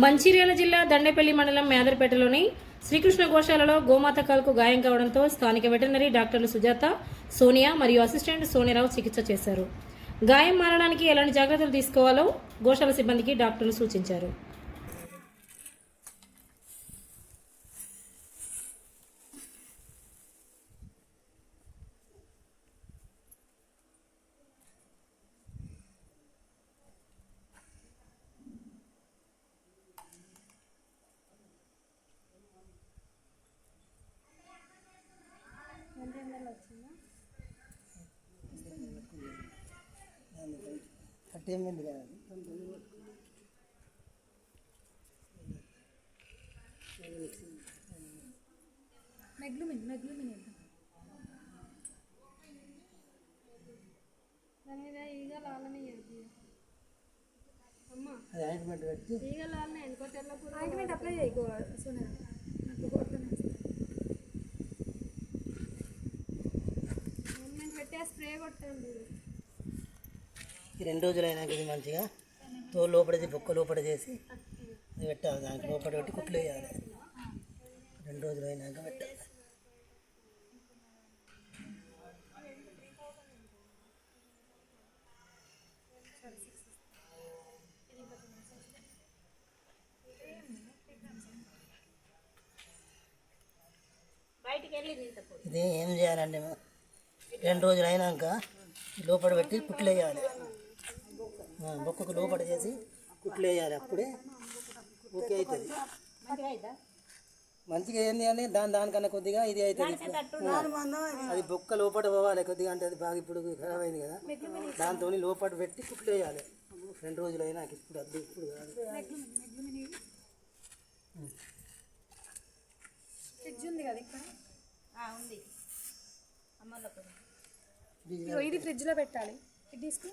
మంచిర్యాల జిల్లా దండేపల్లి మండలం మేదరపేటలోని శ్రీకృష్ణ గోశాలలో గోమాత కాలుకు గాయం కావడంతో స్థానిక వెటర్నరీ డాక్టర్లు సుజాత, సోనియా మరియు అసిస్టెంట్ సోనియారావు చికిత్స చేశారు. గాయం మారడానికి ఎలాంటి జాగ్రత్తలు తీసుకోవాలో గోశాల సిబ్బందికి డాక్టర్లు సూచించారు. అటేమెంట్ కాదు మెగ్లుమిన్ దాని మీద ఈగలు ఆలనే అమ్మ అది ఆయింట్మెంట్ పెట్టి ఈగలు ఆలనే ఎన్నికోటెళ్ళప్పుడు ఆయింట్మెంట్ అప్లై చేయకో సునా నాకు కొడుతున్నా ఆయింట్మెంట్ పెట్టే స్ప్రే కొట్టండి. ఈ 2 రోజులు అయినాక ఇది మంచిగా తోలు లోపడేసి బొక్క లోపల చేసి అది పెట్టాలి. దానికి లోపల పెట్టి కుట్లు వేయాలి. 2 రోజులు అయినాక పెట్టాలి. ఇది ఏం చేయాలండి, 2 రోజులు అయినాక లోపల పెట్టి కుట్లు వేయాలి. బొక్కకు లోపల చేసి కుట్లు వేయాలి. అప్పుడే ఓకే అవుతుంది. మంచిగా ఏంది అని దానికన్నా కొద్దిగా ఇది అవుతుంది. అది బొక్క లోపల పోవాలి కొద్దిగా, అంటే అది బాగా ఇప్పుడు ఖరాబ్ అయింది కదా, దాంతో లోపల పెట్టి కుట్లు వేయాలి. 2 రోజులు అయినాక ఇప్పుడు అద్దు ఇప్పుడు కాదు. ఫ్రిడ్జ్ ఉంది కదా ఇక్కడ ఉంది. ఇది ఫ్రిడ్జ్లో పెట్టాలి. ఇది తీసుకు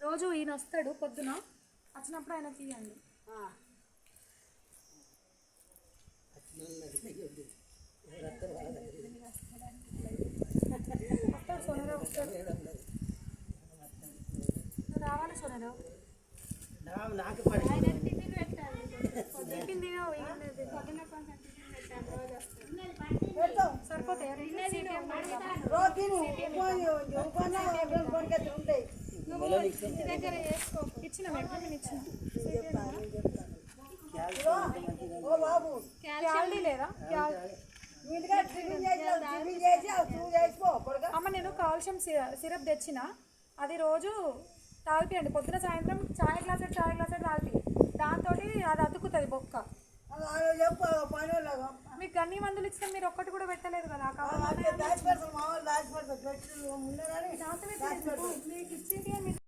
రోజు ఈయన వస్తాడు పొద్దున, వచ్చినప్పుడు ఆయన తీయండి. వస్తాడు సోనరావు, వస్తాడు. రావాలి సోనరావు. నాకు సరిపోతాయి. ఇచ్చిన మెట్రమిన్ ఇచ్చిన క్యాలరీ లేదా అమ్మ, నేను కాల్షియం సిరప్ తెచ్చిన, అది రోజు తాగిపియండి. పొద్దున సాయంత్రం చాయ్ గ్లాస్ తాగిపి, దాంతో అది అతుకుతుంది బొక్క. మీకు అన్ని మందులు ఇచ్చిన మీరు ఒక్కటి కూడా పెట్టలేదు కదా. మీకు ఇచ్చేది